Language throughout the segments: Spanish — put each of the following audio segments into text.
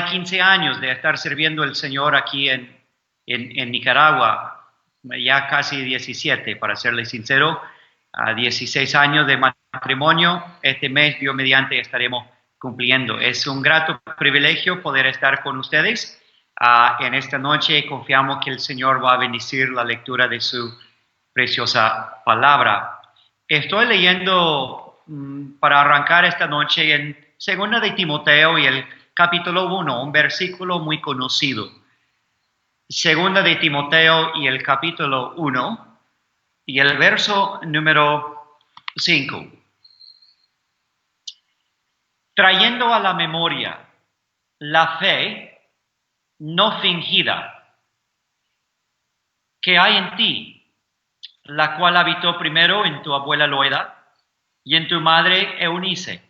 de 15 años de estar sirviendo al Señor aquí en Nicaragua, ya casi 17, para serles sincero, a 16 años de matrimonio. Este mes, Dios mediante, estaremos cumpliendo. Es un grato privilegio poder estar con ustedes en esta noche. Confiamos que el Señor va a bendecir la lectura de su preciosa palabra. Estoy leyendo para arrancar esta noche en 2 de Timoteo y el capítulo 1, un versículo muy conocido. 2 de Timoteo y el capítulo 1 y el verso número 5. Trayendo a la memoria la fe no fingida que hay en ti, la cual habitó primero en tu abuela Loida y en tu madre Eunice,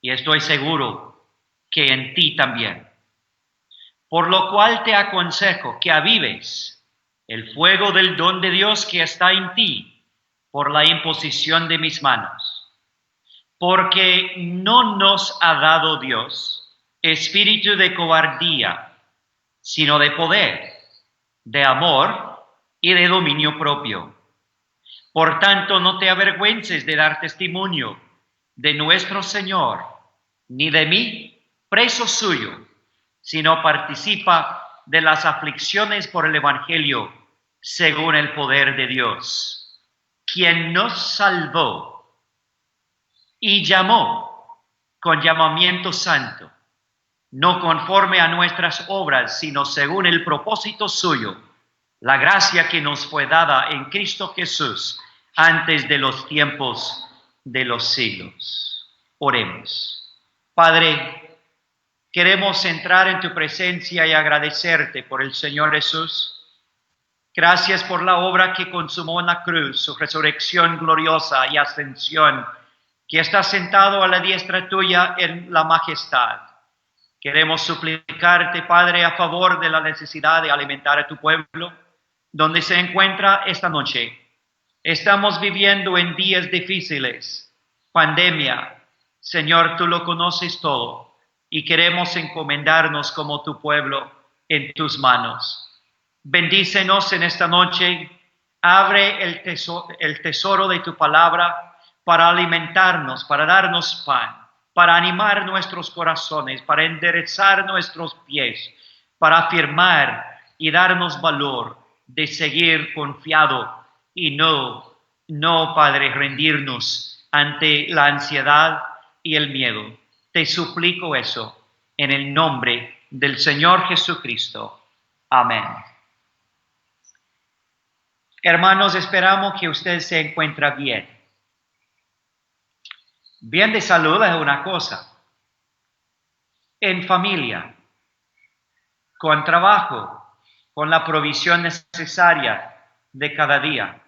y estoy seguro que en ti también. Por lo cual te aconsejo que avives el fuego del don de Dios que está en ti por la imposición de mis manos. Porque no nos ha dado Dios espíritu de cobardía, sino de poder, de amor y de dominio propio. Por tanto, no te avergüences de dar testimonio de nuestro Señor, ni de mí, preso suyo, sino participa de las aflicciones por el Evangelio según el poder de Dios, quien nos salvó y llamó con llamamiento santo, no conforme a nuestras obras, sino según el propósito suyo, la gracia que nos fue dada en Cristo Jesús antes de los tiempos de los siglos. Oremos. Padre, queremos entrar en tu presencia y agradecerte por el Señor Jesús. Gracias por la obra que consumó en la cruz, su resurrección gloriosa y ascensión, que está sentado a la diestra tuya en la majestad. Queremos suplicarte, Padre, a favor de la necesidad de alimentar a tu pueblo, donde se encuentra esta noche. Estamos viviendo en días difíciles, pandemia. Señor, tú lo conoces todo y queremos encomendarnos como tu pueblo en tus manos. Bendícenos en esta noche, abre el tesoro de tu palabra para alimentarnos, para darnos pan, para animar nuestros corazones, para enderezar nuestros pies, para afirmar y darnos valor de seguir confiado y no, Padre, rendirnos ante la ansiedad y el miedo. Te suplico eso en el nombre del Señor Jesucristo. Amén. Hermanos, esperamos que usted se encuentre bien. Bien de salud es una cosa. En familia, con trabajo, con la provisión necesaria de cada día.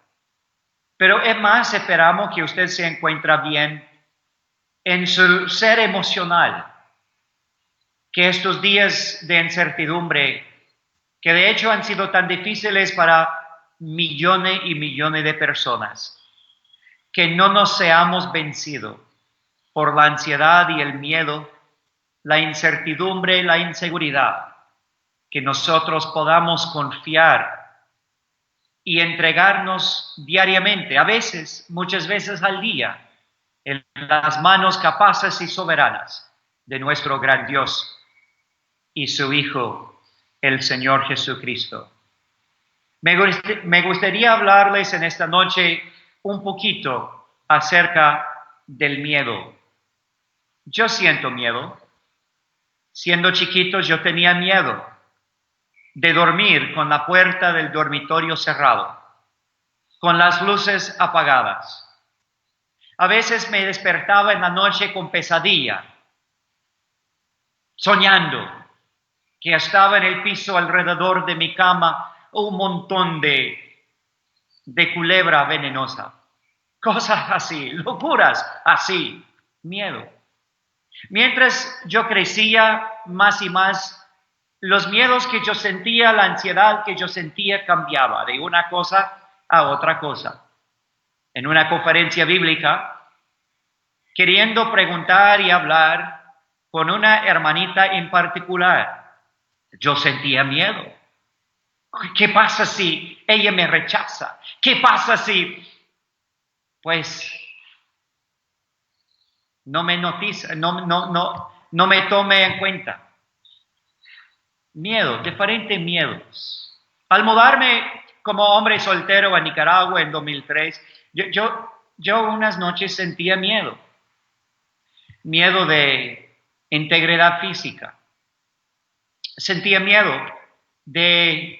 Pero es más, esperamos que usted se encuentre bien en su ser emocional, que estos días de incertidumbre, que de hecho han sido tan difíciles para millones y millones de personas, que no nos seamos vencidos por la ansiedad y el miedo, la incertidumbre, la inseguridad, que nosotros podamos confiar y entregarnos diariamente, a veces, muchas veces al día, en las manos capaces y soberanas de nuestro gran Dios y su Hijo, el Señor Jesucristo. Me gustaría hablarles en esta noche un poquito acerca del miedo. Yo siento miedo. Siendo chiquito yo tenía miedo de dormir con la puerta del dormitorio cerrado, con las luces apagadas. A veces me despertaba en la noche con pesadilla, soñando que estaba en el piso alrededor de mi cama un montón de culebra venenosa. Cosas así, locuras así, miedo. Mientras yo crecía más y más, los miedos que yo sentía, la ansiedad que yo sentía cambiaba de una cosa a otra cosa. En una conferencia bíblica, queriendo preguntar y hablar con una hermanita en particular. Yo sentía miedo. ¿Qué pasa si ella me rechaza? ¿Qué pasa si, pues, no me noticia, no me tome en cuenta? Miedo, diferentes miedos. Al mudarme como hombre soltero a Nicaragua en 2003, yo unas noches sentía miedo. Miedo de integridad física. Sentía miedo de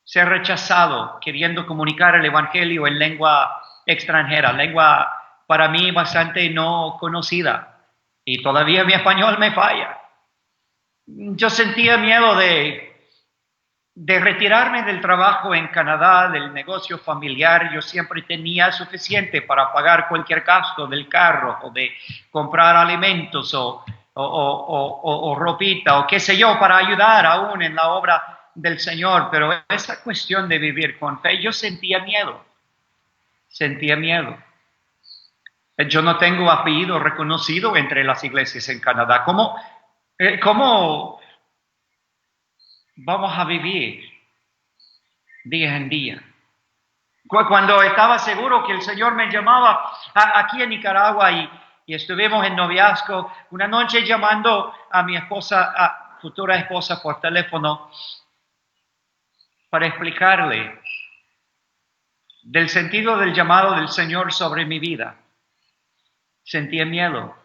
ser rechazado, queriendo comunicar el evangelio en lengua extranjera, lengua para mí bastante no conocida. Y todavía mi español me falla. Yo sentía miedo de retirarme del trabajo en Canadá, del negocio familiar. Yo siempre tenía suficiente para pagar cualquier gasto del carro o de comprar alimentos o ropita o qué sé yo, para ayudar aún en la obra del Señor. Pero esa cuestión de vivir con fe, yo sentía miedo. Yo no tengo apellido reconocido entre las iglesias en Canadá. ¿Cómo vamos a vivir día en día? Cuando estaba seguro que el Señor me llamaba aquí en Nicaragua y estuvimos en noviazgo, una noche llamando a mi esposa, a futura esposa, por teléfono para explicarle del sentido del llamado del Señor sobre mi vida. Sentía miedo.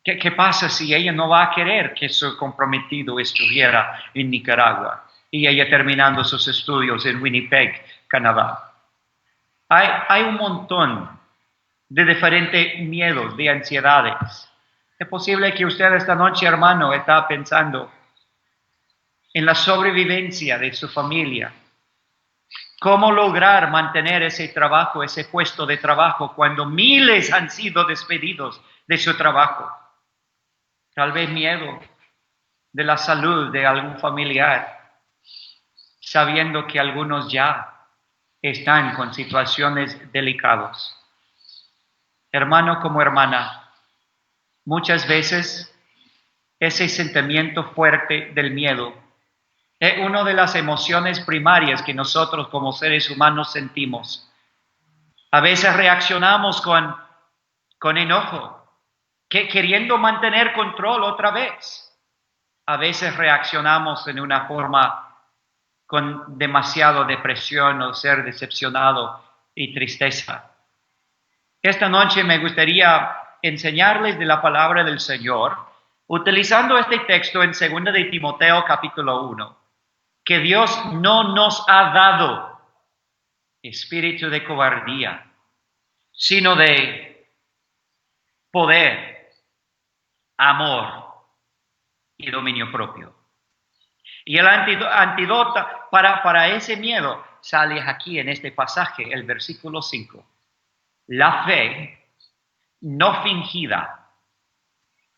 ¿Qué pasa si ella no va a querer que su comprometido estuviera en Nicaragua y ella terminando sus estudios en Winnipeg, Canadá? Hay un montón de diferentes miedos, de ansiedades. Es posible que usted esta noche, hermano, está pensando en la sobrevivencia de su familia. ¿Cómo lograr mantener ese trabajo, ese puesto de trabajo, cuando miles han sido despedidos de su trabajo? Tal vez miedo de la salud de algún familiar, sabiendo que algunos ya están con situaciones delicadas. Hermano como hermana, muchas veces ese sentimiento fuerte del miedo es una de las emociones primarias que nosotros como seres humanos sentimos. A veces reaccionamos con enojo, queriendo mantener control otra vez. A veces reaccionamos en una forma con demasiado depresión o ser decepcionado y tristeza. Esta noche me gustaría enseñarles de la palabra del Señor, utilizando este texto en 2 de Timoteo capítulo 1, que Dios no nos ha dado espíritu de cobardía, sino de poder, amor y dominio propio. Y el antídoto para ese miedo sale aquí en este pasaje, el versículo 5. La fe no fingida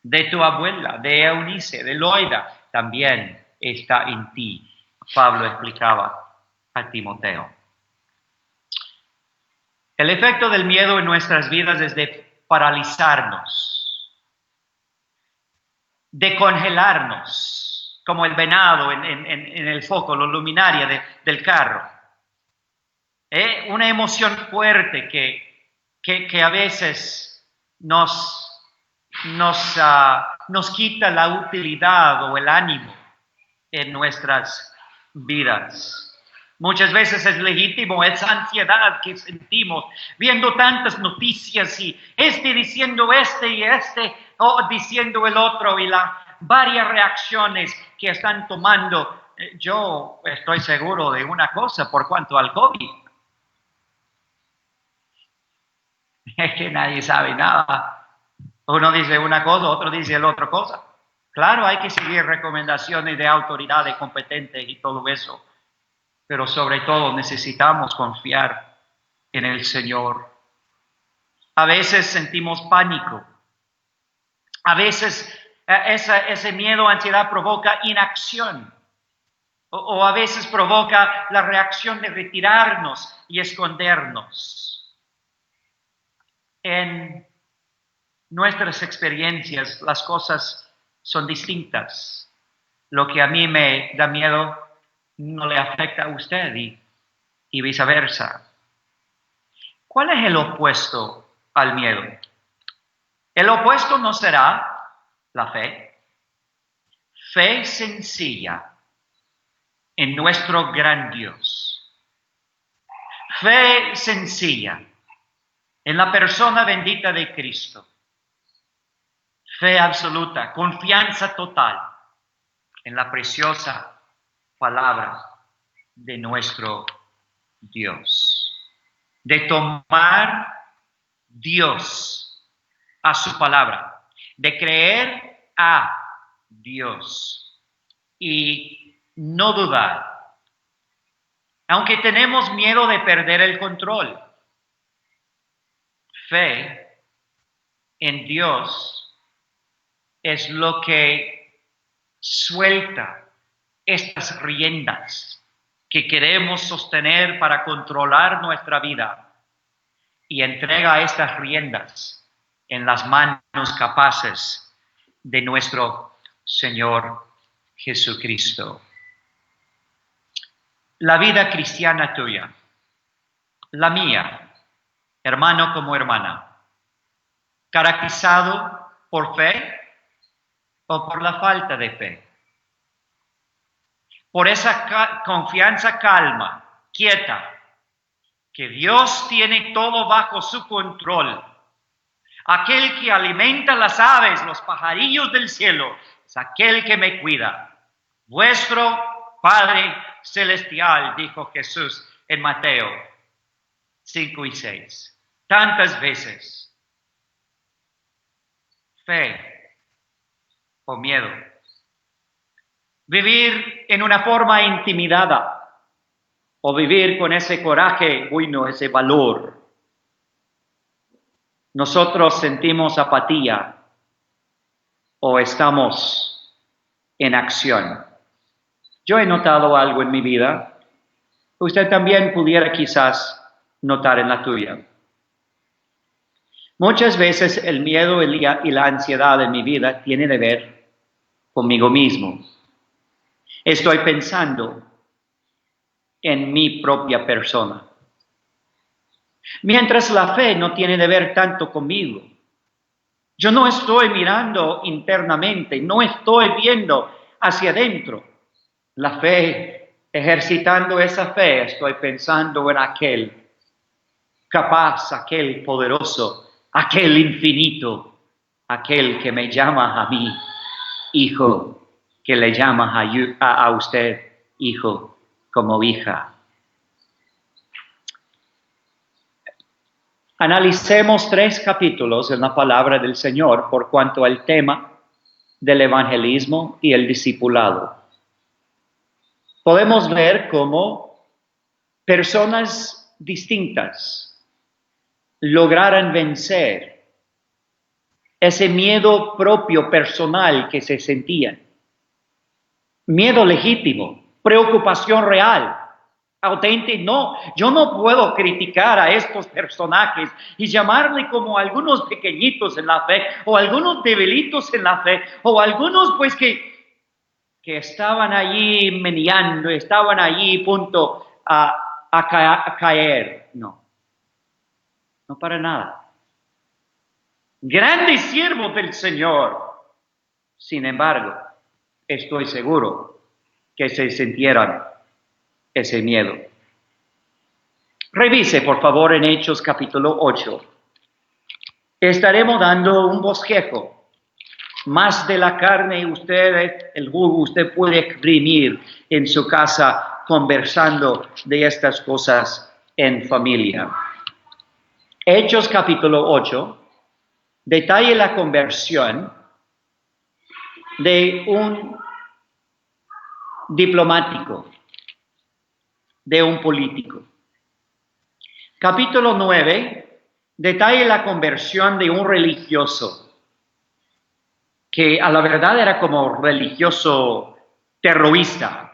de tu abuela, de Eunice, de Loida, también está en ti. Pablo explicaba a Timoteo. El efecto del miedo en nuestras vidas es de paralizarnos, de congelarnos, como el venado en el foco, la luminaria del carro. Una emoción fuerte que a veces nos quita la utilidad o el ánimo en nuestras vidas. Muchas veces es legítimo esa ansiedad que sentimos viendo tantas noticias y diciendo y o diciendo el otro y las varias reacciones que están tomando. Yo estoy seguro de una cosa por cuanto al COVID. Es que nadie sabe nada. Uno dice una cosa, otro dice la otra cosa. Claro, hay que seguir recomendaciones de autoridades competentes y todo eso, pero sobre todo necesitamos confiar en el Señor. A veces sentimos pánico. A veces ese miedo, ansiedad provoca inacción. O a veces provoca la reacción de retirarnos y escondernos. En nuestras experiencias, las cosas son distintas. Lo que a mí me da miedo no le afecta a usted y viceversa. ¿Cuál es el opuesto al miedo? El opuesto no será la fe. Fe sencilla en nuestro gran Dios. Fe sencilla en la persona bendita de Cristo. Fe absoluta, confianza total en la preciosa palabra de nuestro Dios. De tomar Dios a su palabra, de creer a Dios y no dudar. Aunque tenemos miedo de perder el control, fe en Dios es lo que suelta estas riendas que queremos sostener para controlar nuestra vida y entrega estas riendas en las manos capaces de nuestro Señor Jesucristo. La vida cristiana tuya, la mía, hermano como hermana, caracterizado por fe o por la falta de fe. Por esa confianza calma, quieta, que Dios tiene todo bajo su control. Aquel que alimenta las aves, los pajarillos del cielo, es aquel que me cuida. Vuestro Padre Celestial, dijo Jesús en Mateo 5 y 6. Tantas veces. Fe o miedo. Vivir en una forma intimidada o vivir con ese coraje, bueno, ese valor. Nosotros sentimos apatía o estamos en acción. Yo he notado algo en mi vida. Usted también pudiera quizás notar en la tuya. Muchas veces el miedo y la ansiedad en mi vida tienen que ver conmigo mismo. Estoy pensando en mi propia persona. Mientras la fe no tiene que ver tanto conmigo. Yo no estoy mirando internamente, no estoy viendo hacia adentro. La fe, ejercitando esa fe, estoy pensando en aquel capaz, aquel poderoso, aquel infinito, aquel que me llama a mí, hijo, que le llama a usted, hijo, como hija. Analicemos 3 capítulos en la palabra del Señor por cuanto al tema del evangelismo y el discipulado. Podemos ver cómo personas distintas lograran vencer ese miedo propio personal que se sentían. Miedo legítimo, preocupación real, auténtico. No, yo no puedo criticar a estos personajes y llamarle como algunos pequeñitos en la fe, o algunos debilitos en la fe, o algunos pues que estaban allí meneando, estaban allí punto a caer. No para nada. Grandes siervos del Señor. Sin embargo, estoy seguro que se sintieran ese miedo. Revise, por favor, en Hechos capítulo 8. Estaremos dando un bosquejo. Más de la carne, el jugo, usted puede exprimir en su casa conversando de estas cosas en familia. Hechos capítulo 8 detalla la conversión de un diplomático, de un político. Capítulo 9 detalla la conversión de un religioso, que a la verdad era como religioso terrorista,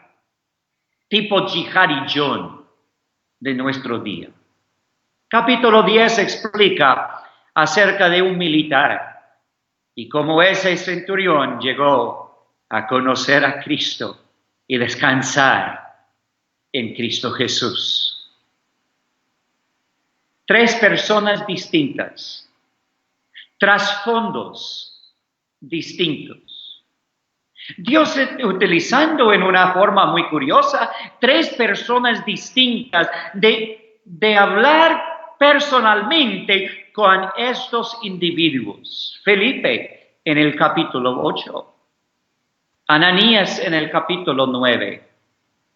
tipo Jihadi John de nuestro día. Capítulo 10 explica acerca de un militar y cómo ese centurión llegó a conocer a Cristo y descansar en Cristo Jesús. 3 personas distintas, trasfondos distintos. Dios utilizando en una forma muy curiosa 3 personas distintas de hablar personalmente con estos individuos. Felipe en el capítulo 8, Ananías en el capítulo 9,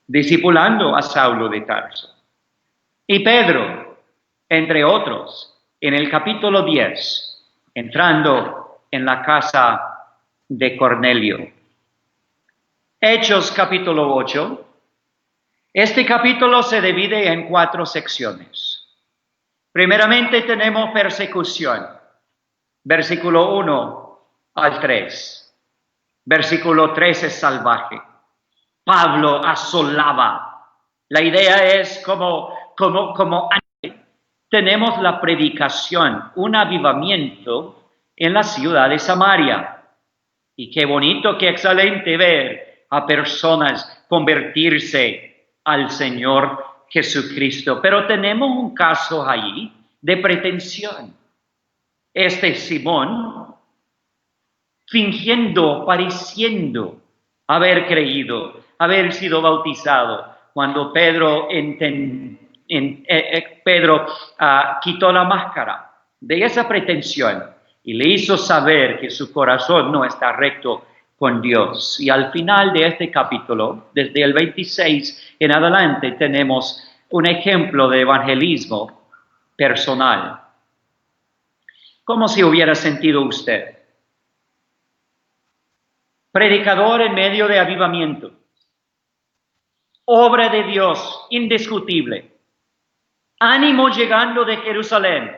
discipulando a Saulo de Tarso, y Pedro, entre otros, en el capítulo 10, entrando en la casa de Cornelio. Hechos capítulo 8. Este capítulo se divide en 4 secciones. Primeramente tenemos persecución, versículo 1 al 3. Versículo 3 es salvaje. Pablo asolaba. La idea es como tenemos la predicación, un avivamiento en la ciudad de Samaria. Y qué bonito, qué excelente ver a personas convertirse al Señor Jesucristo. Pero tenemos un caso allí de pretensión. Este Simón, fingiendo, pareciendo haber creído, haber sido bautizado, cuando Pedro quitó la máscara de esa pretensión y le hizo saber que su corazón no está recto con Dios. Y al final de este capítulo, desde el 26 en adelante, tenemos un ejemplo de evangelismo personal. ¿Cómo se hubiera sentido usted? Predicador en medio de avivamiento. Obra de Dios indiscutible. Ánimo llegando de Jerusalén.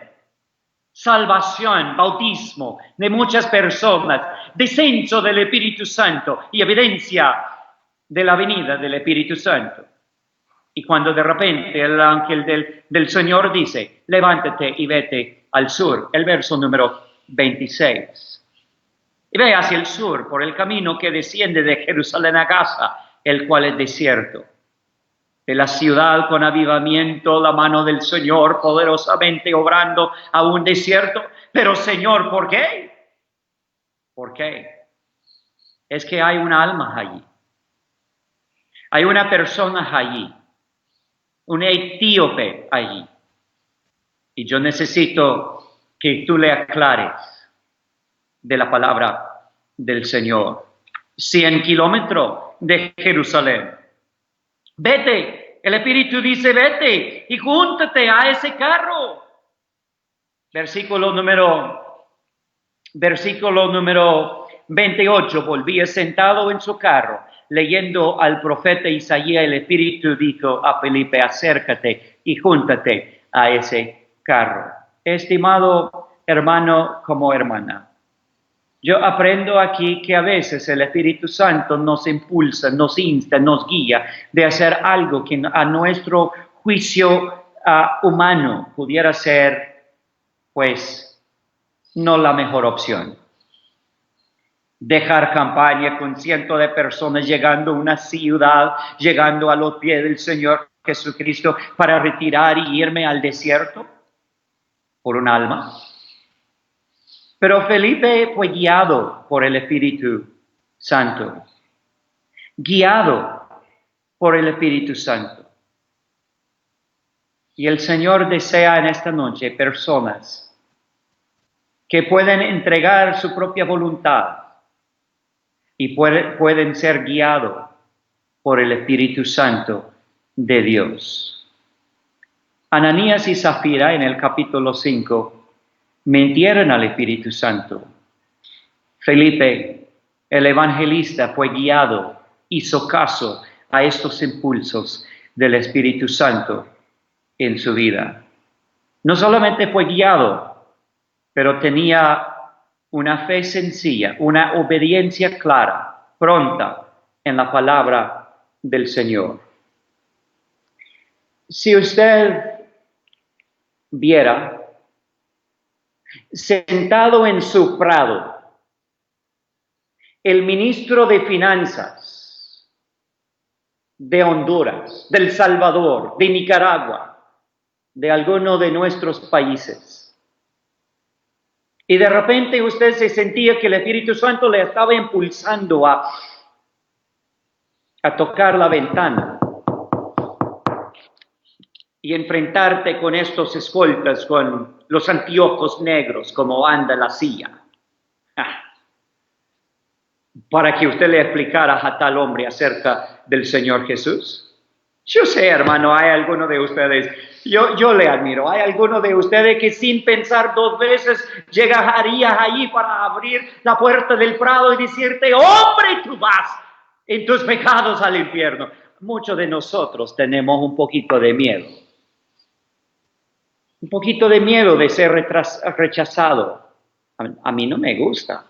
Salvación, bautismo de muchas personas. Descenso del Espíritu Santo y evidencia de la venida del Espíritu Santo. Y cuando de repente el ángel del Señor dice, levántate y vete al sur. El verso número 26. Y ve hacia el sur por el camino que desciende de Jerusalén a Gaza, el cual es desierto. De la ciudad con avivamiento, la mano del Señor poderosamente obrando a un desierto. Pero Señor, ¿por qué? ¿Por qué? Es que hay un alma allí. Hay una persona allí. Un etíope allí. Y yo necesito que tú le aclares de la palabra del Señor. 100 kilómetros de Jerusalén. Vete, el Espíritu dice vete y júntate a ese carro. Versículo número 28, volvía sentado en su carro, leyendo al profeta Isaías, el Espíritu dijo a Felipe, acércate y júntate a ese carro. Estimado hermano como hermana, yo aprendo aquí que a veces el Espíritu Santo nos impulsa, nos insta, nos guía de hacer algo que a nuestro juicio humano pudiera ser, pues, no la mejor opción. Dejar campaña con cientos de personas llegando a una ciudad, llegando a los pies del Señor Jesucristo para retirar y irme al desierto por un alma. Pero Felipe fue guiado por el Espíritu Santo. Guiado por el Espíritu Santo. Y el Señor desea en esta noche personas que pueden entregar su propia voluntad y pueden ser guiados por el Espíritu Santo de Dios. Ananías y Zafira en el capítulo 5 mintieron al Espíritu Santo. Felipe, el evangelista, fue guiado, hizo caso a estos impulsos del Espíritu Santo en su vida. No solamente fue guiado, pero tenía una fe sencilla, una obediencia clara, pronta en la palabra del Señor. Si usted viera sentado en su prado, el ministro de Finanzas de Honduras, del Salvador, de Nicaragua, de alguno de nuestros países. Y de repente usted se sentía que el Espíritu Santo le estaba impulsando a tocar la ventana y enfrentarte con estos escoltas, con los anteojos negros, como anda la CIA, para que usted le explicara a tal hombre acerca del Señor Jesús. Yo sé, hermano, hay alguno de ustedes, yo le admiro, hay alguno de ustedes que sin pensar dos veces llegaría allí para abrir la puerta del prado y decirte, hombre, tú vas en tus pecados al infierno. Muchos de nosotros tenemos un poquito de miedo. Un poquito de miedo de ser rechazado. A mí no me gusta.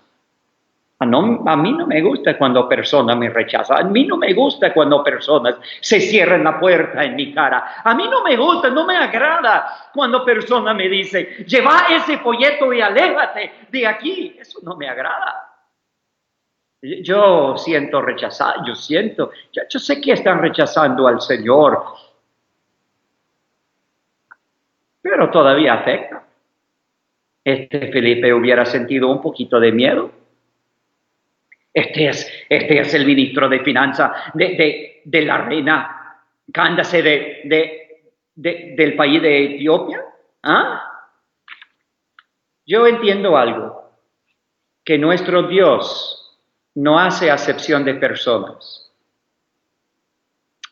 A mí no me gusta cuando personas me rechazan. A mí no me gusta cuando personas se cierran la puerta en mi cara. A mí no me gusta, no me agrada cuando personas me dicen, lleva ese folleto y aléjate de aquí. Eso no me agrada. Yo siento rechazado, yo sé que están rechazando al Señor, pero todavía afecta. Felipe hubiera sentido un poquito de miedo. Este es el ministro de Finanzas de la reina Candace del país de Etiopía. ¿Ah? Yo entiendo algo, que nuestro Dios no hace acepción de personas.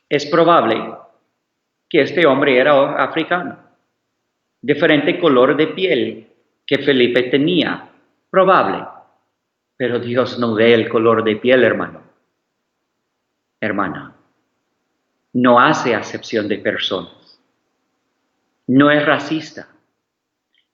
Es probable que este hombre era africano, diferente color de piel que Felipe tenía, probable. Pero Dios no ve el color de piel, hermana. No hace acepción de personas. No es racista.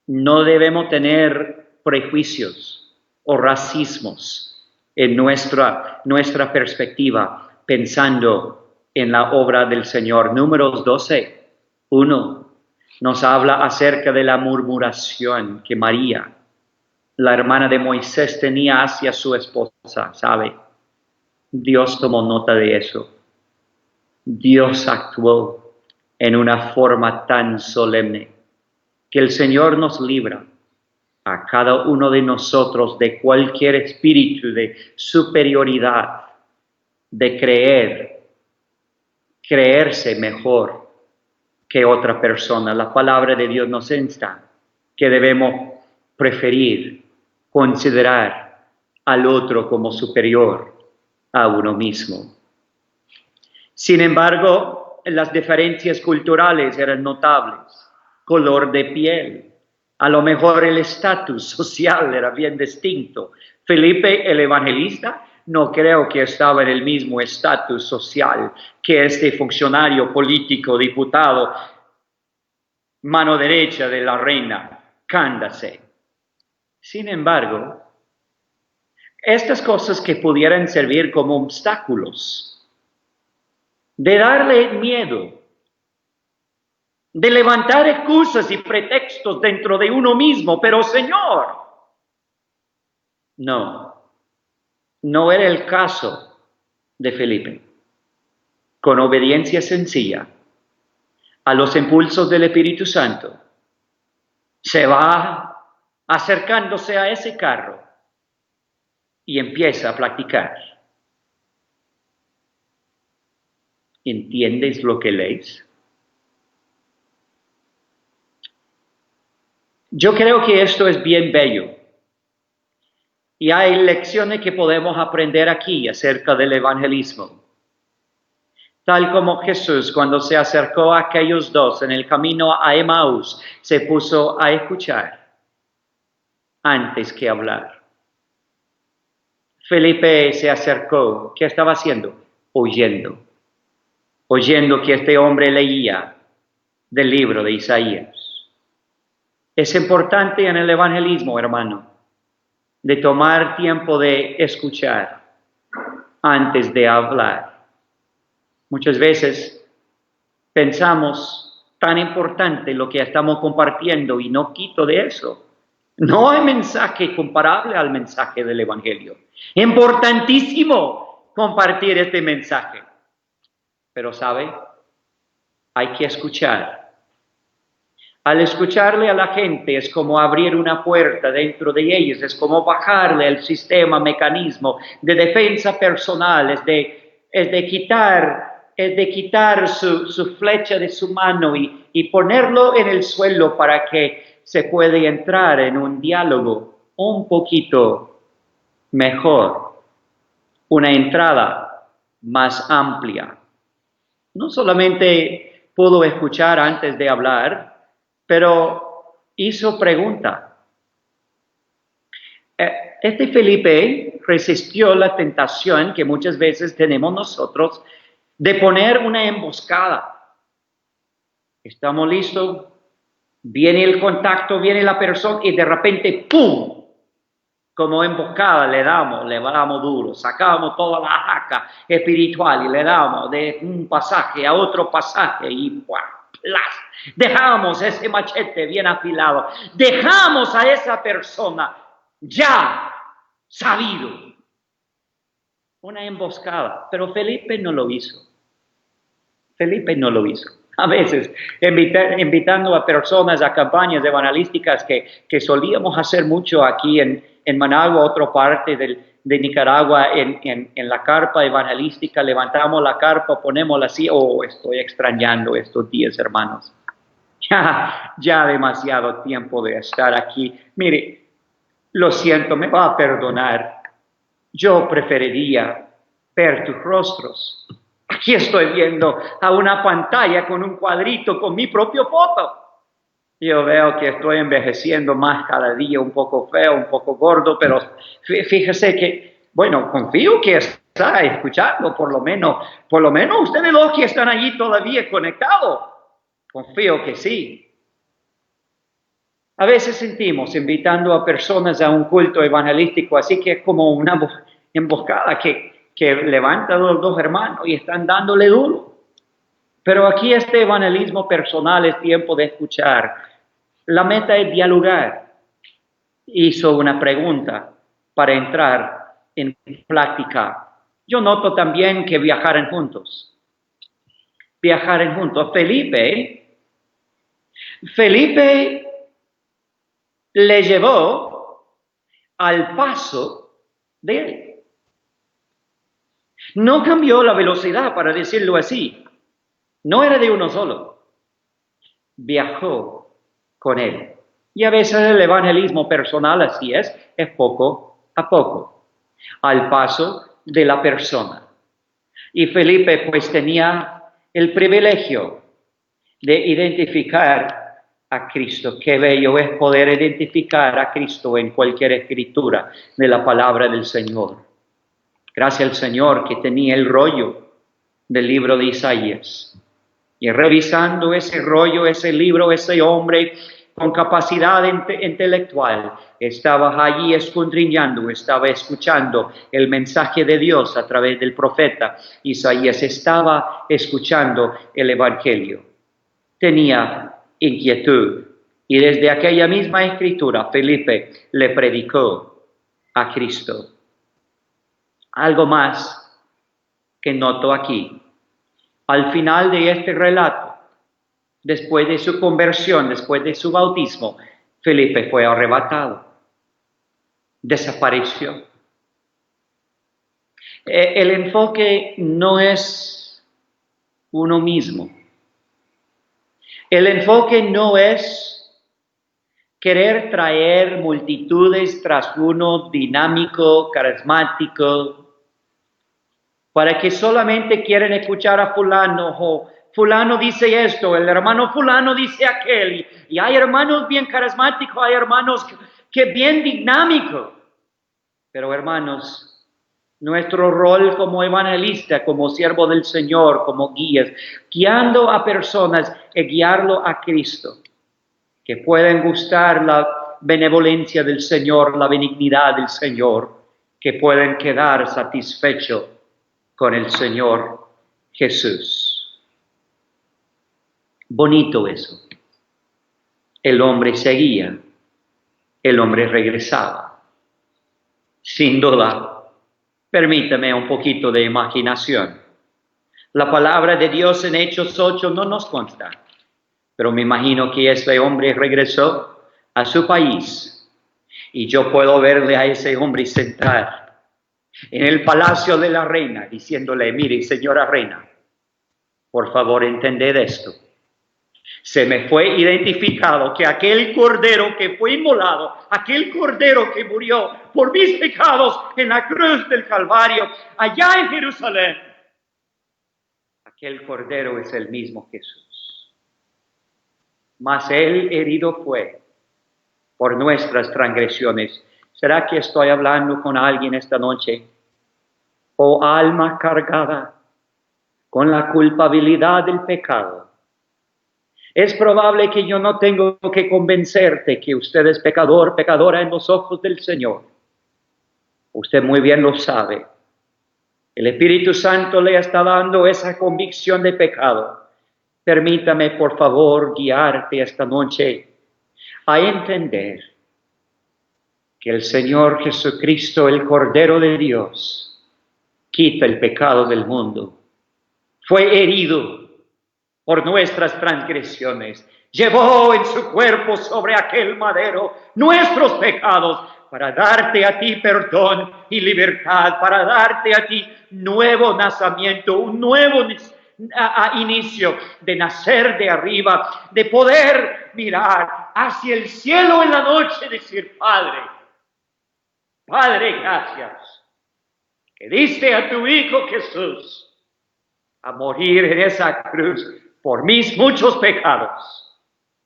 No debemos tener prejuicios o racismos en nuestra perspectiva, pensando en la obra del Señor. Números 12:1 nos habla acerca de la murmuración que María, la hermana de Moisés, tenía hacia su esposa, ¿sabe? Dios tomó nota de eso. Dios actuó en una forma tan solemne que el Señor nos libra a cada uno de nosotros de cualquier espíritu de superioridad, de creerse mejor que otra persona. La palabra de Dios nos insta que debemos preferir, considerar al otro como superior a uno mismo. Sin embargo, las diferencias culturales eran notables. Color de piel, a lo mejor el estatus social era bien distinto. Felipe el Evangelista no creo que estaba en el mismo estatus social que este funcionario político, diputado, mano derecha de la reina Candace. Sin embargo, estas cosas que pudieran servir como obstáculos, de darle miedo, de levantar excusas y pretextos dentro de uno mismo, pero Señor, no era el caso de Felipe. Con obediencia sencilla a los impulsos del Espíritu Santo, se va acercándose a ese carro y empieza a platicar. ¿Entiendes lo que lees? Yo creo que esto es bien bello. Y hay lecciones que podemos aprender aquí acerca del evangelismo. Tal como Jesús, cuando se acercó a aquellos dos en el camino a Emaús, se puso a escuchar antes que hablar. Felipe se acercó. ¿Qué estaba haciendo? Oyendo que este hombre leía del libro de Isaías. Es importante en el evangelismo, hermano, de tomar tiempo de escuchar antes de hablar. Muchas veces pensamos tan importante lo que estamos compartiendo y no quito de eso, No hay mensaje comparable al mensaje del Evangelio. Importantísimo compartir este mensaje. Pero ¿sabe? Hay que escuchar. Al escucharle a la gente es como abrir una puerta dentro de ellos, es como bajarle el sistema, mecanismo de defensa personal, es de quitar su flecha de su mano y ponerlo en el suelo para que se pueda entrar en un diálogo un poquito mejor, una entrada más amplia. No solamente pudo escuchar antes de hablar, pero hizo pregunta. Este Felipe resistió la tentación que muchas veces tenemos nosotros de poner una emboscada. Estamos listos, viene el contacto, viene la persona y de repente ¡pum! Como emboscada le damos duro, sacamos toda la jaca espiritual y le damos de un pasaje a otro pasaje y ¡buah! Dejamos ese machete bien afilado, dejamos a esa persona ya sabido. Una emboscada, pero Felipe no lo hizo. Felipe no lo hizo. A veces, invitando a personas a campañas evangelísticas que solíamos hacer mucho aquí en Managua, otra parte de Nicaragua, en la carpa evangelística, levantamos la carpa, ponémosla así. Oh, estoy extrañando estos días, hermanos. Ya demasiado tiempo de estar aquí. Mire, lo siento, me va a perdonar. Yo preferiría ver tus rostros. Aquí estoy viendo a una pantalla con un cuadrito con mi propia foto. Yo veo que estoy envejeciendo más cada día, un poco feo, un poco gordo, pero fíjese que, bueno, confío que está escuchando, por lo menos ustedes los que están allí todavía conectados. Confío que sí. A veces sentimos invitando a personas a un culto evangelístico, así que es como una emboscada que levantan los dos hermanos y están dándole duro. Pero aquí este evangelismo personal es tiempo de escuchar. La meta es dialogar. Hizo una pregunta para entrar en práctica. Yo noto también que viajaran juntos. Felipe le llevó al paso de él. No cambió la velocidad, para decirlo así. No era de uno solo. Viajó con él. Y a veces el evangelismo personal así es poco a poco, al paso de la persona. Y Felipe pues tenía el privilegio de identificar a Cristo. Qué bello es poder identificar a Cristo en cualquier escritura de la palabra del Señor. Gracias al Señor que tenía el rollo del libro de Isaías. Y revisando ese rollo, ese libro, ese hombre con capacidad intelectual estaba allí escudriñando, estaba escuchando el mensaje de Dios a través del profeta Isaías, estaba escuchando el Evangelio. Tenía inquietud y desde aquella misma escritura Felipe le predicó a Cristo. Algo más que noto aquí. Al final de este relato, después de su conversión, después de su bautismo, Felipe fue arrebatado. Desapareció. El enfoque no es uno mismo. El enfoque no es querer traer multitudes tras uno dinámico, carismático, para que solamente quieren escuchar a fulano, o fulano dice esto, el hermano fulano dice aquel, y hay hermanos bien carismáticos, hay hermanos que bien dinámicos. Pero hermanos, nuestro rol como evangelista, como siervo del Señor, como guías, guiando a personas, es guiarlo a Cristo, que puedan gustar la benevolencia del Señor, la benignidad del Señor, que puedan quedar satisfechos con el Señor Jesús. Bonito eso. El hombre seguía el hombre regresaba. Sin duda, permítame un poquito de imaginación. La palabra de Dios en Hechos 8 no nos consta, pero me imagino que ese hombre regresó a su país y yo puedo verle a ese hombre sentar en el palacio de la reina diciéndole, mire, señora reina, por favor entended esto. Se me fue identificado que aquel cordero que fue inmolado, aquel cordero que murió por mis pecados en la cruz del Calvario, allá en Jerusalén, aquel cordero es el mismo Jesús. Mas él herido fue por nuestras transgresiones. ¿Será que estoy hablando con alguien esta noche? Oh alma cargada con la culpabilidad del pecado. Es probable que yo no tengo que convencerte que usted es pecador, pecadora en los ojos del Señor. Usted muy bien lo sabe. El Espíritu Santo le está dando esa convicción de pecado. Permítame, por favor, guiarte esta noche a entender que el Señor Jesucristo, el Cordero de Dios, quita el pecado del mundo. Fue herido por nuestras transgresiones. Llevó en su cuerpo sobre aquel madero nuestros pecados para darte a ti perdón y libertad, para darte a ti nuevo nacimiento, un nuevo inicio de nacer de arriba, de poder mirar hacia el cielo en la noche y decir, Padre, Padre, gracias, que diste a tu Hijo Jesús a morir en esa cruz por mis muchos pecados.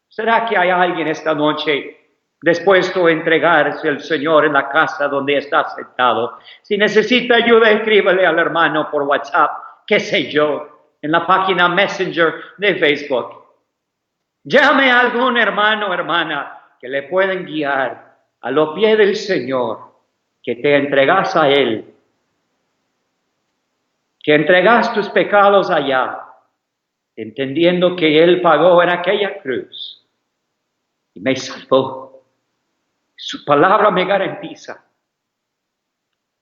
¿Será que hay alguien esta noche dispuesto a entregarse al Señor en la casa donde está sentado? Si necesita ayuda, escríbale al hermano por WhatsApp, qué sé yo, en la página Messenger de Facebook. Llame a algún hermano o hermana que le pueden guiar a los pies del Señor, que te entregas a Él, que entregas tus pecados allá, entendiendo que Él pagó en aquella cruz y me salvó. Su palabra me garantiza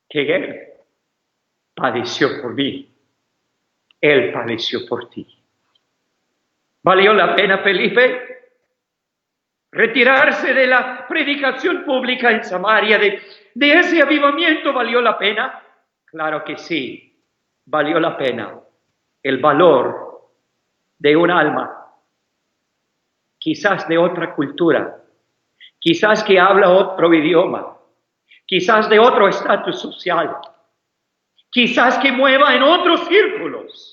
que Él padeció por mí. Él padeció por ti. ¿Valió la pena, Felipe, retirarse de la predicación pública en Samaria, de ese avivamiento? ¿Valió la pena? Claro que sí, valió la pena. El valor de un alma, quizás de otra cultura, quizás que habla otro idioma, quizás de otro estatus social, quizás que mueva en otros círculos.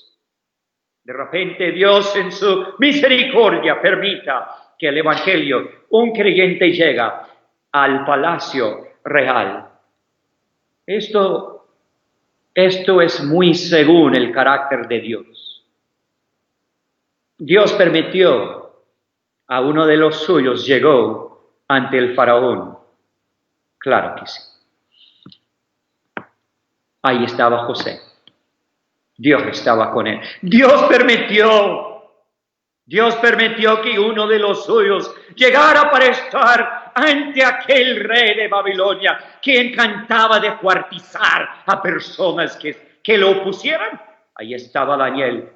De repente Dios en su misericordia permita que el Evangelio, un creyente llega al palacio real. Esto es muy según el carácter de Dios. Dios permitió a uno de los suyos, llegó ante el faraón. Claro que sí. Ahí estaba José. Dios estaba con él. Dios permitió que uno de los suyos llegara para estar ante aquel rey de Babilonia que encantaba de cuartizar a personas que lo opusieran. Ahí estaba Daniel,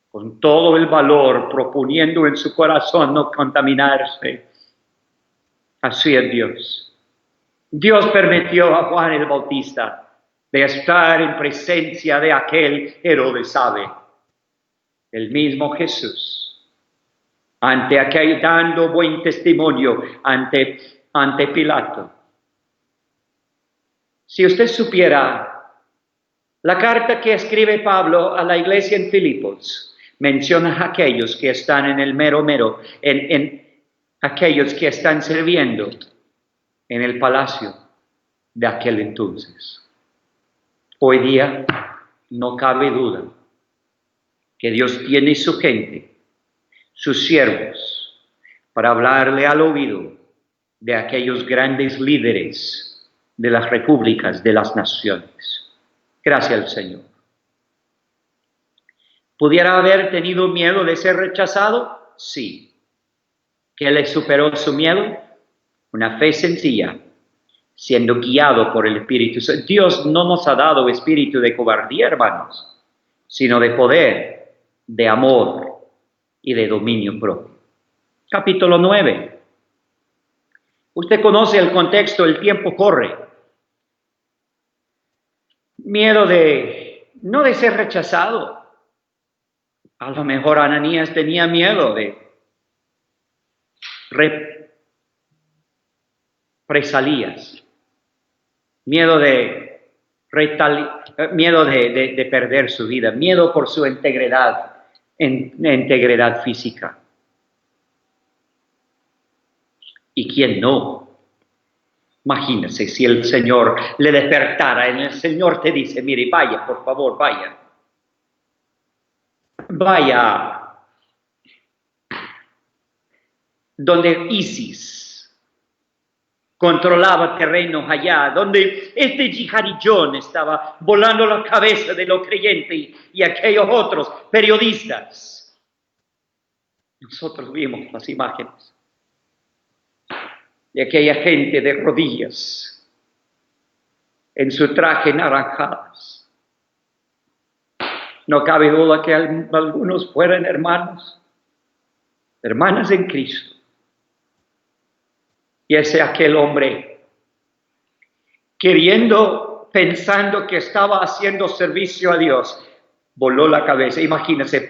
con todo el valor, proponiendo en su corazón no contaminarse. Así es Dios. Dios permitió a Juan el Bautista de estar en presencia de aquel Herodes sabe, el mismo Jesús, ante aquel dando buen testimonio ante Pilato. Si usted supiera la carta que escribe Pablo a la iglesia en Filipos, menciona a aquellos que están en el mero, en aquellos que están sirviendo en el palacio de aquel entonces. Hoy día no cabe duda que Dios tiene su gente, sus siervos, para hablarle al oído de aquellos grandes líderes de las repúblicas, de las naciones. Gracias al Señor. ¿Pudiera haber tenido miedo de ser rechazado? Sí. ¿Que le superó su miedo? Una fe sencilla, siendo guiado por el Espíritu Santo. Dios no nos ha dado espíritu de cobardía, hermanos, sino de poder, de amor y de dominio propio. Capítulo 9. Usted conoce el contexto, el tiempo corre. Miedo no de ser rechazado. A lo mejor Ananías tenía miedo de represalias, miedo de perder su vida, miedo por su integridad física. ¿Y quién no? Imagínese si el Señor le despertara y el Señor te dice, mire, vaya, por favor, vaya. Vaya donde Isis controlaba terrenos allá, donde este yihadillón estaba volando la cabeza de los creyentes y aquellos otros periodistas. Nosotros vimos las imágenes de aquella gente de rodillas en su traje naranjadas. No cabe duda que algunos fueran hermanos, hermanas en Cristo. Y ese aquel hombre, pensando que estaba haciendo servicio a Dios, voló la cabeza. Imagínese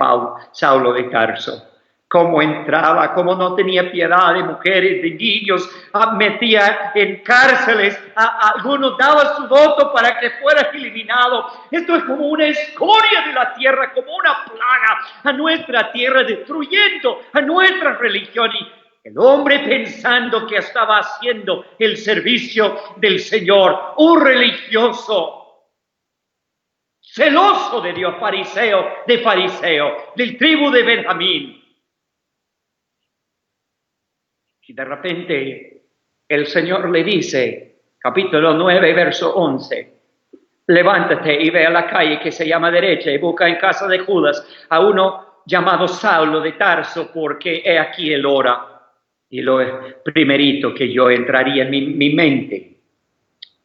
Saulo de Tarso, cómo entraba, cómo no tenía piedad de mujeres, de niños, metía en cárceles, a algunos daba su voto para que fuera eliminado. Esto es como una escoria de la tierra, como una plaga a nuestra tierra, destruyendo a nuestra religión. Y el hombre pensando que estaba haciendo el servicio del Señor, un religioso, celoso de Dios, fariseo, del tribu de Benjamín. Y de repente el Señor le dice, capítulo 9, verso 11, levántate y ve a la calle que se llama derecha y busca en casa de Judas a uno llamado Saulo de Tarso, porque he aquí el hora. Y lo primerito que yo entraría en mi mente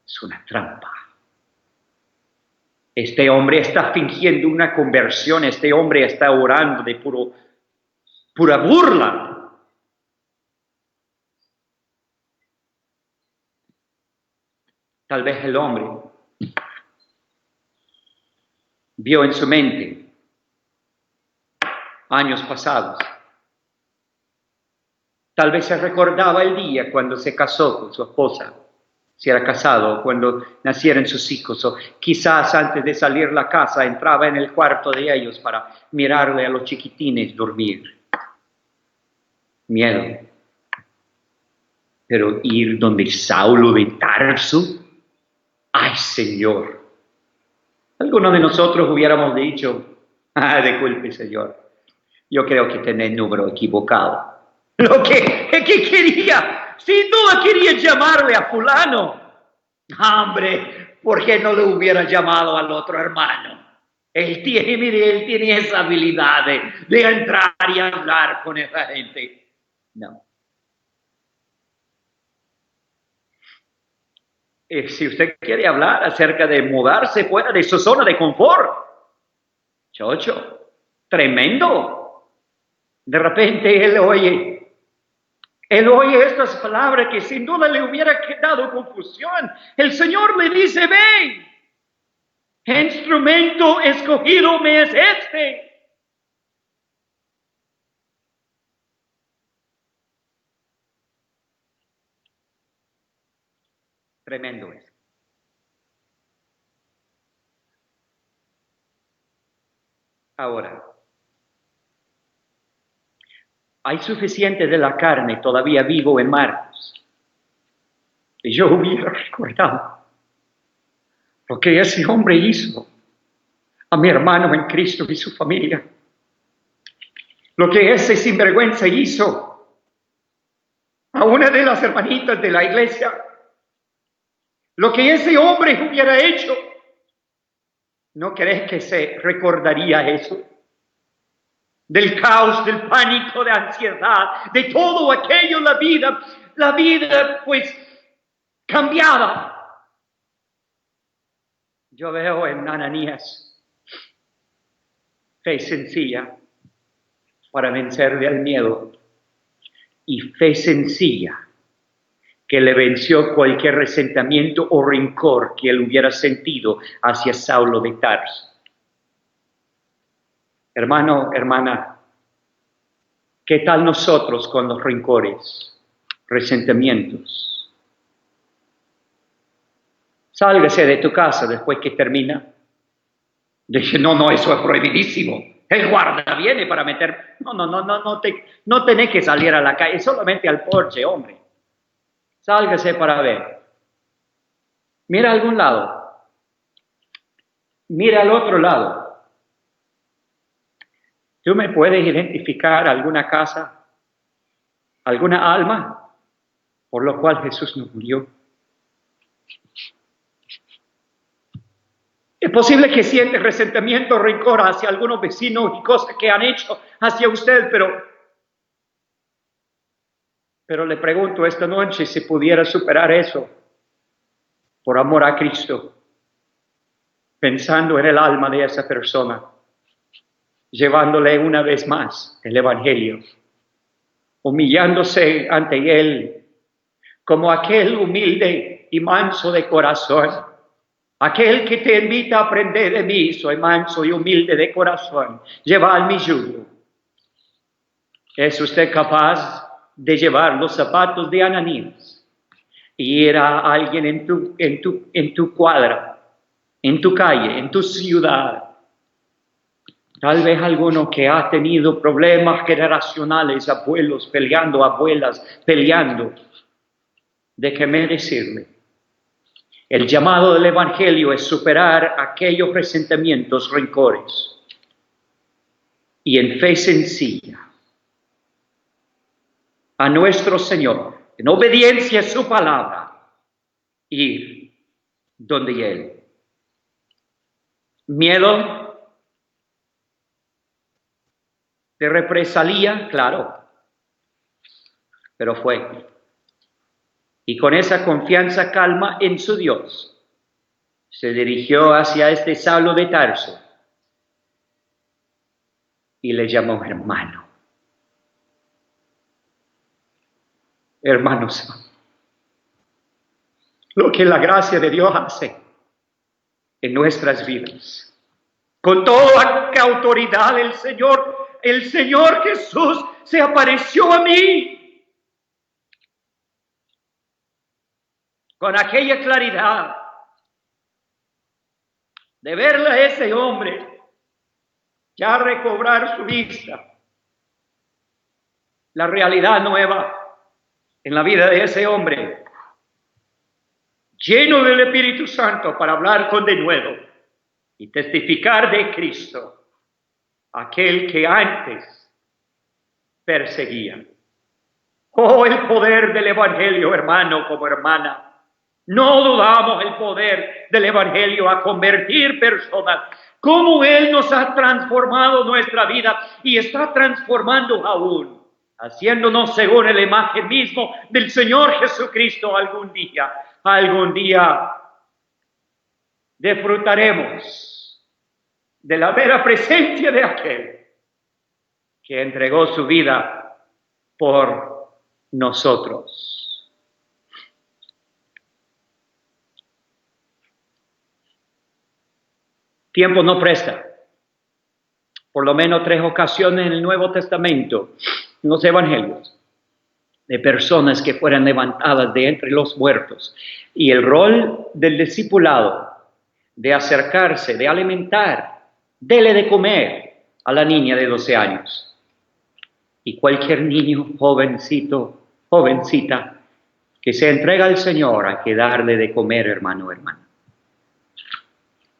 es una trampa. Este hombre está fingiendo una conversión, este hombre está orando de pura burla. Tal vez el hombre vio en su mente años pasados. Tal vez se recordaba el día cuando se casó con su esposa, si era casado, cuando nacieron sus hijos, o quizás antes de salir de la casa entraba en el cuarto de ellos para mirarle a los chiquitines dormir. Miedo. Pero ir donde Saulo de Tarso, ¡ay, Señor! Algunos de nosotros hubiéramos dicho, disculpe, Señor, yo creo que tenés el número equivocado. Lo que quería, sin duda quería llamarle a fulano. Hombre, ¿por qué no le hubiera llamado al otro hermano? Él tiene esa habilidad de entrar y hablar con esa gente. No. Si usted quiere hablar acerca de mudarse fuera de su zona de confort, chocho, tremendo. De repente él oye estas palabras que sin duda le hubiera quedado confusión. El Señor le dice, ven, instrumento escogido me es este. Tremendo es. Ahora, hay suficiente de la carne todavía vivo en Marcos. Y yo hubiera recordado lo que ese hombre hizo a mi hermano en Cristo y su familia. Lo que ese sinvergüenza hizo a una de las hermanitas de la iglesia. Lo que ese hombre hubiera hecho. ¿No crees que se recordaría eso? del caos, del pánico, de ansiedad, de todo aquello, la vida pues cambiada. Yo veo en Ananías fe sencilla para vencerle al miedo y fe sencilla que le venció cualquier resentimiento o rencor que él hubiera sentido hacia Saulo de Tarso. Hermano, hermana, ¿qué tal nosotros con los rencores, resentimientos? Sálgase de tu casa después que termina. Dije, no, eso es prohibidísimo. El guarda viene para meter. No tenés que salir a la calle, solamente al porche, hombre. Sálgase para ver. Mira a algún lado. Mira al otro lado. ¿Tú me puedes identificar alguna casa, alguna alma por lo cual Jesús no murió? Es posible que siente resentimiento, rencor hacia algunos vecinos y cosas que han hecho hacia usted, pero le pregunto esta noche si pudiera superar eso por amor a Cristo, pensando en el alma de esa persona, llevándole una vez más el Evangelio, humillándose ante Él como aquel humilde y manso de corazón, aquel que te invita a aprender de mí, soy manso y humilde de corazón, llevad mi yugo. ¿Es usted capaz de llevar los zapatos de Ananías y ir a alguien en tu cuadra, en tu calle, en tu ciudad? Tal vez alguno que ha tenido problemas generacionales, abuelos peleando, abuelas peleando. Déjeme decirle, el llamado del Evangelio es superar aquellos resentimientos, rencores, y en fe sencilla a nuestro Señor, en obediencia a su palabra, ir donde Él. Miedo de represalia, claro, pero fue. Y con esa confianza, calma en su Dios, se dirigió hacia este Saulo de Tarso y le llamó hermano. Hermanos, lo que la gracia de Dios hace en nuestras vidas, con toda la autoridad del Señor, el Señor Jesús se apareció a mí con aquella claridad de verle a ese hombre ya recobrar su vista, la realidad nueva en la vida de ese hombre, lleno del Espíritu Santo para hablar con denuedo y testificar de Cristo, aquel que antes perseguía. Oh, el poder del Evangelio, hermano como hermana. No dudamos el poder del Evangelio a convertir personas, como Él nos ha transformado nuestra vida y está transformando aún, haciéndonos según la imagen mismo del Señor Jesucristo. Algún día disfrutaremos de la vera presencia de aquel que entregó su vida por nosotros. Tiempo no presta. Por lo menos 3 ocasiones en el Nuevo Testamento, en los Evangelios, de personas que fueran levantadas de entre los muertos. Y el rol del discipulado, de acercarse, de alimentar, dele de comer a la niña de 12 años. Y cualquier niño, jovencito, jovencita, que se entrega al Señor, hay que darle de comer, hermano, hermana.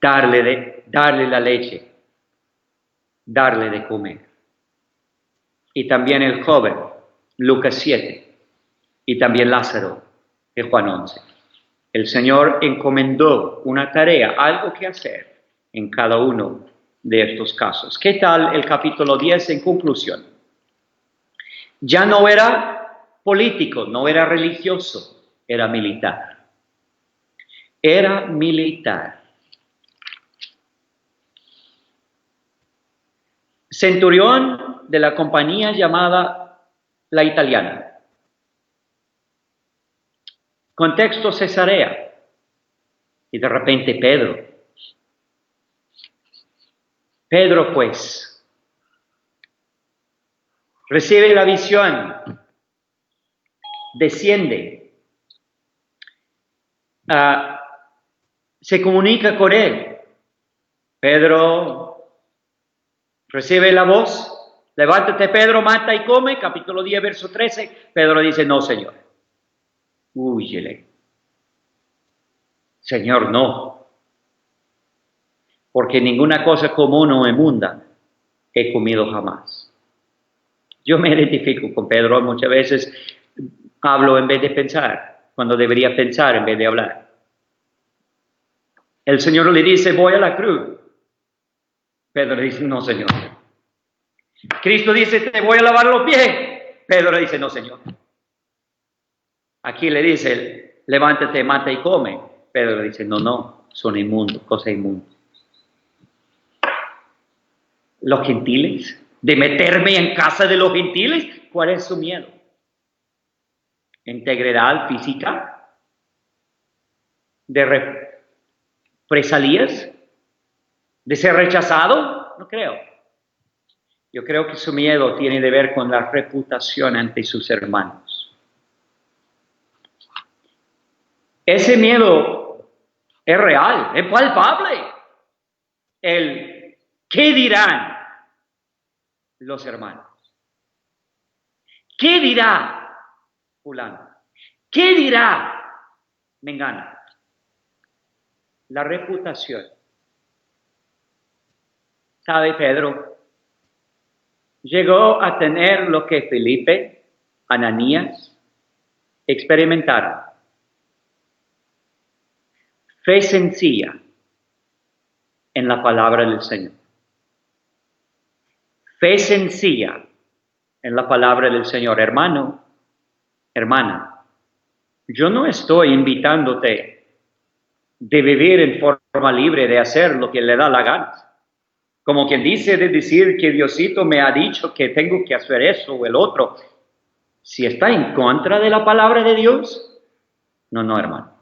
Darle la leche, darle de comer. Y también el joven, Lucas 7, y también Lázaro, de Juan 11. El Señor encomendó una tarea, algo que hacer en cada uno de estos casos. ¿Qué tal el capítulo 10 en conclusión? Ya no era político, no era religioso, era militar. Era militar. Centurión de la compañía llamada La Italiana. Contexto Cesarea. Y de repente Pedro pues recibe la visión, desciende, se comunica con él. Pedro recibe la voz, levántate Pedro, mata y come, capítulo 10, verso 13. Pedro dice, no, Señor, húyele. Señor, no. Porque ninguna cosa común o inmunda he comido jamás. Yo me identifico con Pedro, muchas veces hablo en vez de pensar, cuando debería pensar en vez de hablar. El Señor le dice, voy a la cruz. Pedro dice, no, Señor. Cristo dice, te voy a lavar los pies. Pedro dice, no, Señor. Aquí le dice, levántate, mata y come. Pedro dice, no, son inmundos, cosas inmundas. Los gentiles, de meterme en casa de los gentiles, ¿cuál es su miedo? ¿Integridad física? ¿De represalias? ¿De ser rechazado? No creo. Yo creo que su miedo tiene que ver con la reputación ante sus hermanos. Ese miedo es real, es palpable. ¿Qué dirán los hermanos? ¿Qué dirá fulano? ¿Qué dirá mengano? La reputación. ¿Sabe Pedro? Llegó a tener lo que Felipe, Ananías experimentaron. Fe sencilla en la palabra del Señor. Fe sencilla en la palabra del Señor. Hermano, hermana, yo no estoy invitándote de vivir en forma libre, de hacer lo que le da la gana. Como quien dice de decir que Diosito me ha dicho que tengo que hacer eso o el otro. Si está en contra de la palabra de Dios, no, hermano.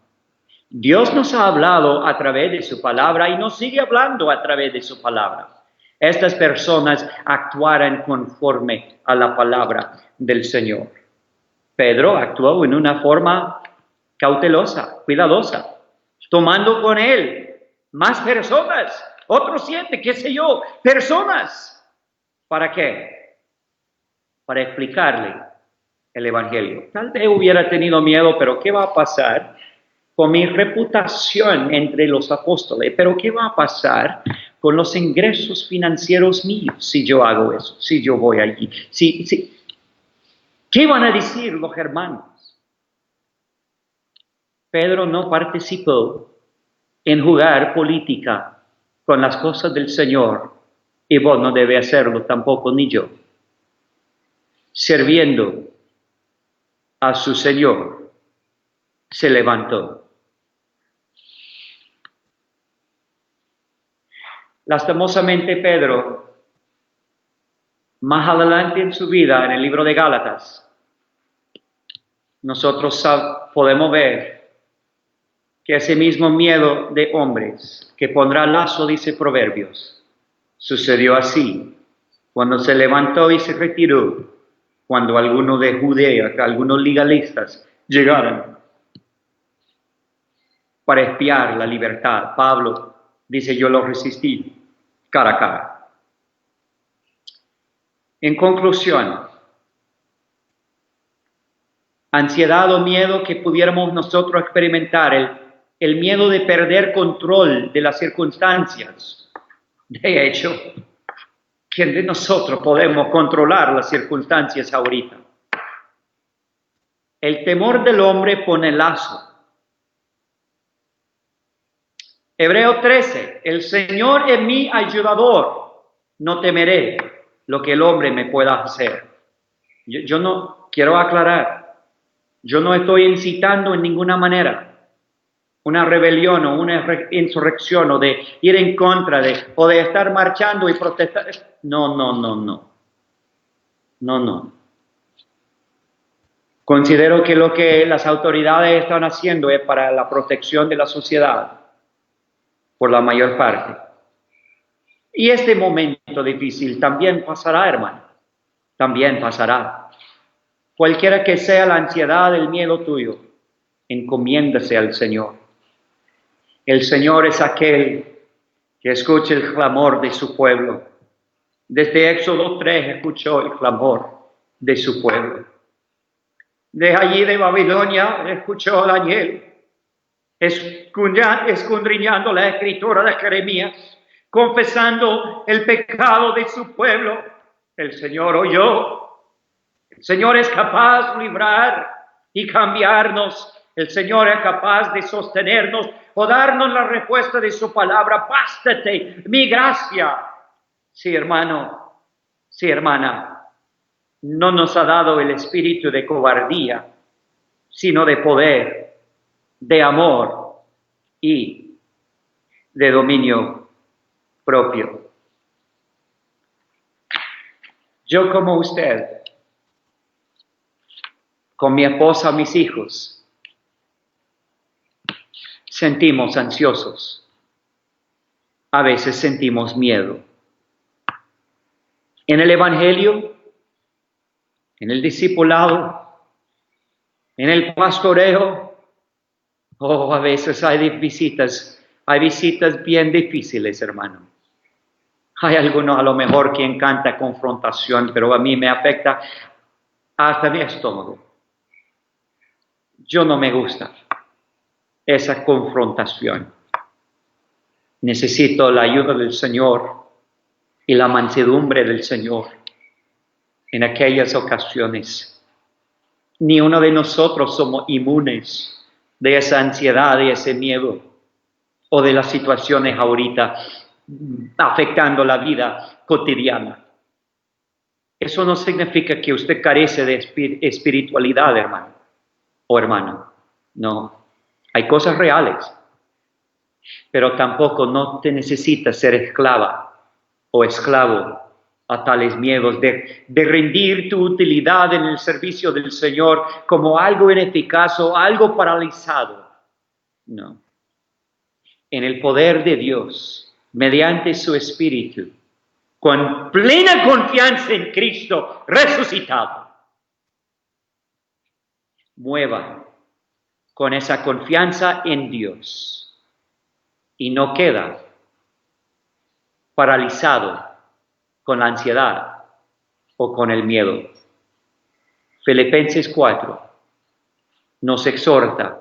Dios nos ha hablado a través de su palabra y nos sigue hablando a través de su palabra. Estas personas actuaran conforme a la palabra del Señor. Pedro actuó en una forma cautelosa, cuidadosa, tomando con él más personas, otros 7, qué sé yo, personas. ¿Para qué? Para explicarle el Evangelio. Tal vez hubiera tenido miedo, pero ¿qué va a pasar con mi reputación entre los apóstoles? ¿Pero qué va a pasar con los ingresos financieros míos si yo hago eso, si yo voy allí? ¿Qué van a decir los hermanos? Pedro no participó en jugar política con las cosas del Señor, y vos no debes hacerlo tampoco, ni yo. Sirviendo a su Señor, se levantó. Lastimosamente Pedro, más adelante en su vida, en el libro de Gálatas, nosotros podemos ver que ese mismo miedo de hombres que pondrá lazo, dice Proverbios, sucedió así cuando se levantó y se retiró, cuando algunos de Judea, algunos legalistas llegaron para espiar la libertad. Pablo dice, yo lo resistí cara a cara. En conclusión, ansiedad o miedo que pudiéramos nosotros experimentar, el miedo de perder control de las circunstancias. De hecho, ¿quién de nosotros podemos controlar las circunstancias ahorita? El temor del hombre pone lazo. Hebreo 13, el Señor es mi ayudador, no temeré lo que el hombre me pueda hacer. Yo no quiero aclarar, yo no estoy incitando en ninguna manera una rebelión o una insurrección o de ir en contra o de estar marchando y protestar. No. Considero que lo que las autoridades están haciendo es para la protección de la sociedad, por la mayor parte. Y este momento difícil también pasará, hermano. También pasará. Cualquiera que sea la ansiedad, el miedo tuyo, encomiéndase al Señor. El Señor es aquel que escucha el clamor de su pueblo. Desde Éxodo 3 escuchó el clamor de su pueblo. De allí de Babilonia escuchó Daniel, escudriñando la escritura de Jeremías, confesando el pecado de su pueblo. El Señor oyó. El Señor es capaz de librar y cambiarnos. El Señor es capaz de sostenernos o darnos la respuesta de su palabra. Bástate mi gracia. Sí, hermano, sí, hermana. No nos ha dado el espíritu de cobardía, sino de poder, de amor y de dominio propio. Yo como usted, con mi esposa, mis hijos, sentimos ansiosos. A veces sentimos miedo. En el Evangelio, en el discipulado, en el pastoreo, a veces hay visitas bien difíciles, hermano. Hay algunos a lo mejor que encanta confrontación, pero a mí me afecta hasta mi estómago. Yo no me gusta esa confrontación. Necesito la ayuda del Señor y la mansedumbre del Señor en aquellas ocasiones. Ni uno de nosotros somos inmunes de esa ansiedad y ese miedo o de las situaciones ahorita afectando la vida cotidiana. Eso no significa que usted carece de espiritualidad, hermano o hermana. No, hay cosas reales, pero tampoco no te necesitas ser esclava o esclavo a tales miedos de rendir tu utilidad en el servicio del Señor como algo ineficaz o algo paralizado. No. En el poder de Dios, mediante su Espíritu, con plena confianza en Cristo resucitado, mueva con esa confianza en Dios y no queda paralizado con la ansiedad o con el miedo. Filipenses 4 nos exhorta